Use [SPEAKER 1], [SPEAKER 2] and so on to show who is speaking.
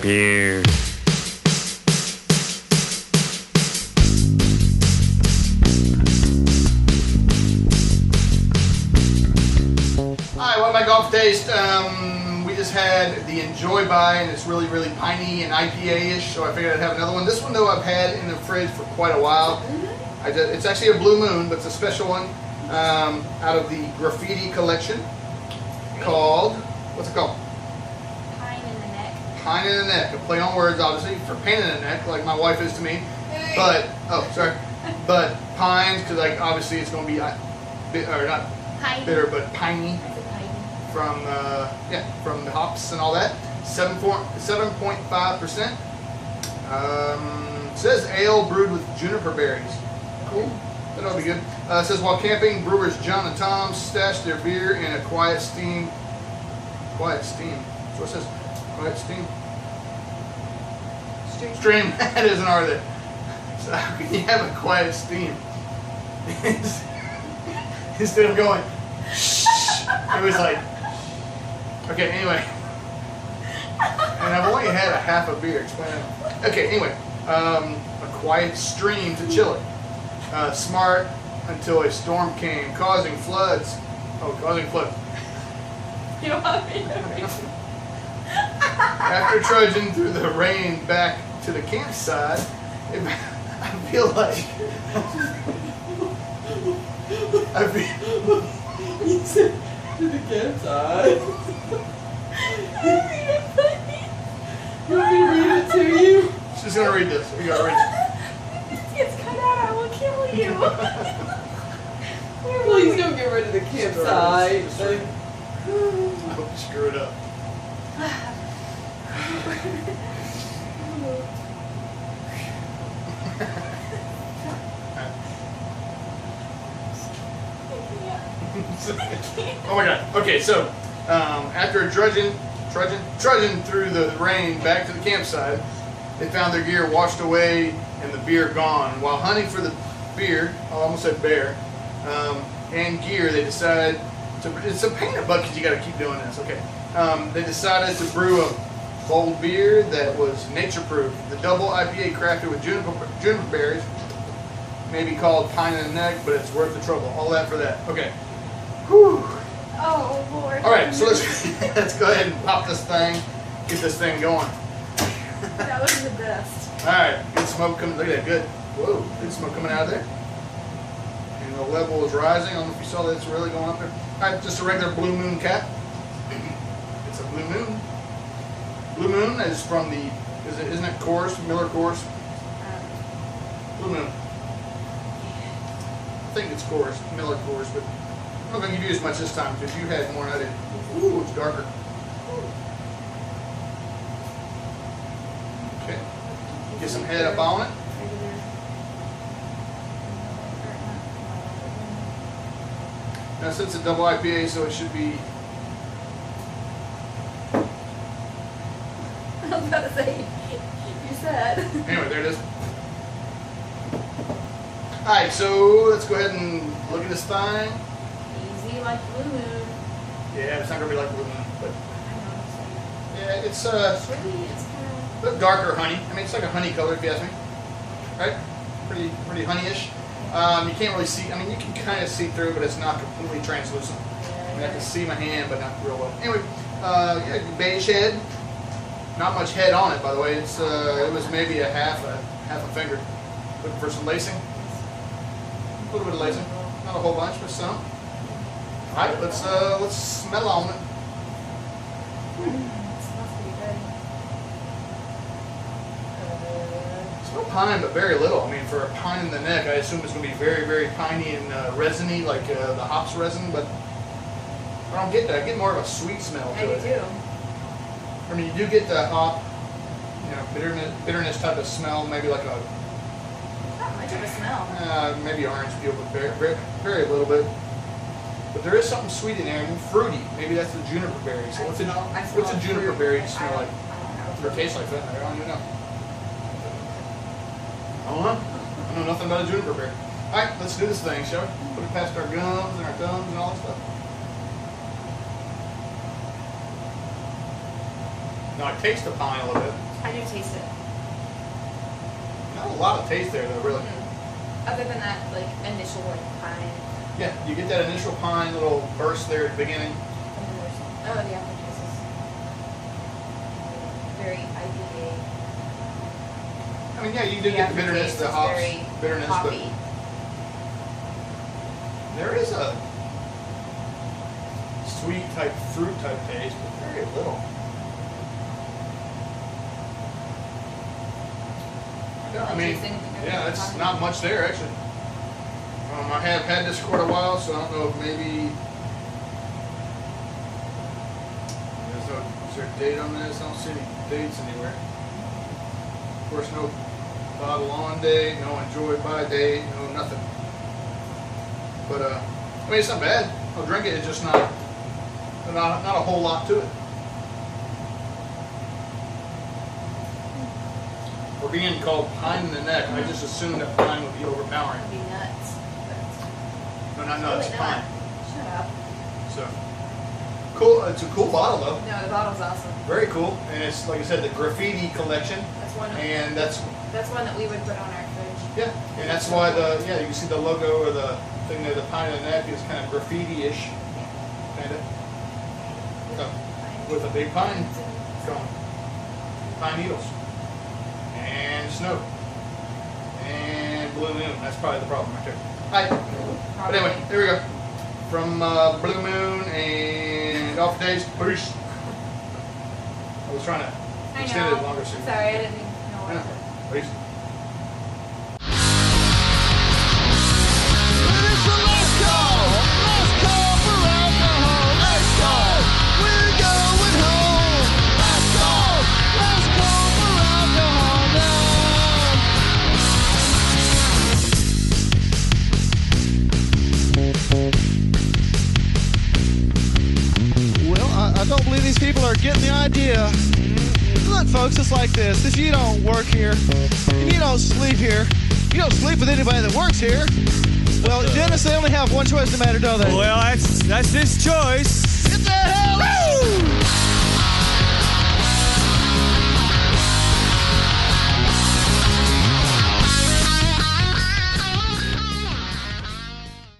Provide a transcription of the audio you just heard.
[SPEAKER 1] beer.
[SPEAKER 2] Alright, welcome back to AllForTaste. We just had the Enjoy By, and it's really, really piney and IPA-ish, so I figured I'd have another one. This one, though, I've had in the fridge for quite a while. It's actually a Blue Moon, but it's a special one out of the Graffiti collection called, what's it called?
[SPEAKER 3] Pine in the Neck.
[SPEAKER 2] Pine in the Neck. A play on words, obviously, for pain in the neck, like my wife is to me. But, but pines, because like obviously it's going to be, or not
[SPEAKER 3] Pine.
[SPEAKER 2] bitter, but piney. From from the hops and all that. 7.5%. Says ale brewed with juniper berries. Cool. That'll be good. It says while camping, brewers John and Tom stashed their beer in a quiet steam. Quiet steam. So it says quiet steam. Stream. That is an R there. So how can you have a quiet steam? Instead of going shh. It was like. Okay, anyway. And I've only had a half a beer, explain it. Okay, anyway. A quiet stream to chill it. Smart until a storm came, causing floods. Oh, causing floods.
[SPEAKER 3] You want me to read?
[SPEAKER 2] After trudging through the rain back to the campsite, I feel like...
[SPEAKER 4] You said to the campsite. You want me to read it to you?
[SPEAKER 2] She's gonna read this. We gotta read it.
[SPEAKER 3] This gets cut out, I will kill you.
[SPEAKER 4] Please don't get rid of the campsite.
[SPEAKER 2] I hope you screw it up. Oh my god. Okay, so after trudging through the rain back to the campsite, they found their gear washed away and the beer gone. While hunting for the beer, I almost said bear, and gear, they decided to, it's a pain in the butt because you got to keep doing this, okay. They decided to brew a bold beer that was nature-proof. The double IPA crafted with juniper berries, may be called Pine in the Neck, but it's worth the trouble. All that for that. Okay. Whew.
[SPEAKER 3] Oh, Lord.
[SPEAKER 2] All right, so let's go ahead and pop this thing, get this thing going.
[SPEAKER 3] That was the best.
[SPEAKER 2] All right, good smoke coming. Look at that, good. Whoa, good smoke coming out of there. And the level is rising. I don't know if you saw that, it's really going up there. All right, just a regular Blue Moon cap. It's a Blue Moon. Blue Moon is from the, isn't it Coors, Miller Coors? Blue Moon. I think it's Coors, Miller Coors, but I'm not going to give you as much this time because you had more than I did. Ooh, it's darker. Okay. Get some head up on it. Now since it's a double IPA, so it should be...
[SPEAKER 3] I was about to say, you said.
[SPEAKER 2] Anyway, there it is. Alright, so let's go ahead and look at this thing.
[SPEAKER 3] Easy like Blue Moon.
[SPEAKER 2] Yeah, it's not going to be like Blue Moon, but...
[SPEAKER 3] I know what I'm
[SPEAKER 2] Yeah, it's
[SPEAKER 3] saying. It's kind
[SPEAKER 2] a little darker honey. I mean, it's like a honey color if you ask me. Right? Pretty honeyish. You can't really see, I mean, you can kind of see through, but it's not completely translucent. I mean, I can see my hand, but not real well. Anyway, yeah, beige head. Not much head on it, by the way. It's it was maybe a half a finger. Looking for some lacing. A little bit of lacing. Not a whole bunch, but some. All right, let's smell on it.
[SPEAKER 3] It smells pretty good.
[SPEAKER 2] Smell pine, but very little. I mean, for a pine in the neck, I assume it's going to be very, very piney and resiny, like the hops resin. But I don't get that. I get more of a sweet smell to
[SPEAKER 3] I do
[SPEAKER 2] it.
[SPEAKER 3] too.
[SPEAKER 2] I mean, you do get the hop, you know, bitterness type of smell, maybe like a
[SPEAKER 3] Not much of a smell.
[SPEAKER 2] maybe orange peel, but very little bit. But there is something sweet in there and fruity. Maybe that's the juniper berry. So what's a juniper berry smell like? Or taste like that? I don't even know. I know nothing about a juniper berry. All right, let's do this thing, shall we? Put it past our gums and our thumbs and all that stuff. Now I taste the pine a little bit.
[SPEAKER 3] I I do taste it.
[SPEAKER 2] Not a lot of taste there though, really.
[SPEAKER 3] Other than that, like, initial, like, pine.
[SPEAKER 2] Yeah, you get that initial pine little burst there at the beginning.
[SPEAKER 3] And then there's, oh, the aftertaste is very IPA.
[SPEAKER 2] I mean, yeah, you do get the bitterness, the hops,
[SPEAKER 3] very
[SPEAKER 2] bitterness,
[SPEAKER 3] hoppy.
[SPEAKER 2] but there is a sweet type, fruit type taste, but very little. Yeah, I mean, yeah, it's not much there actually. I have had this quite a while, so I don't know if maybe is there a date on this? I don't see any dates anywhere. Of course, no bottle on date, no enjoy by date, no nothing. But I mean, it's not bad. I'll drink it. It's just not a whole lot to it. For being called pine in the neck, I just assumed that pine would be overpowering.
[SPEAKER 3] It'd be nuts.
[SPEAKER 2] No, not
[SPEAKER 3] But
[SPEAKER 2] nuts,
[SPEAKER 3] really
[SPEAKER 2] pine.
[SPEAKER 3] not. Shut up.
[SPEAKER 2] So cool. It's a cool bottle though.
[SPEAKER 3] No, the bottle's awesome.
[SPEAKER 2] Very cool, and it's like I said, the graffiti collection,
[SPEAKER 3] That's one.
[SPEAKER 2] and that's
[SPEAKER 3] That's one that we would put on our fridge.
[SPEAKER 2] yeah, and that's why you can see the logo or the thing there, the pine in the neck is kind of graffiti-ish, kind of. So, with a big pine going, pine needles, and snow, and blue moon. That's probably the problem right there. Hi. But anyway, there we go. From Blue Moon and AllForTaste. Peace. I was trying to
[SPEAKER 3] I
[SPEAKER 2] extend
[SPEAKER 3] know.
[SPEAKER 2] it longer. So
[SPEAKER 3] Sorry, I didn't know what
[SPEAKER 2] yeah.
[SPEAKER 3] to.
[SPEAKER 2] Peace.
[SPEAKER 1] I don't believe these people are getting the idea. Look, folks, it's like this. If you don't work here, and you don't sleep here, you don't sleep with anybody that works here, well, Dennis, they only have one choice no matter, don't they?
[SPEAKER 5] Well, that's his choice.
[SPEAKER 1] Get the hell out!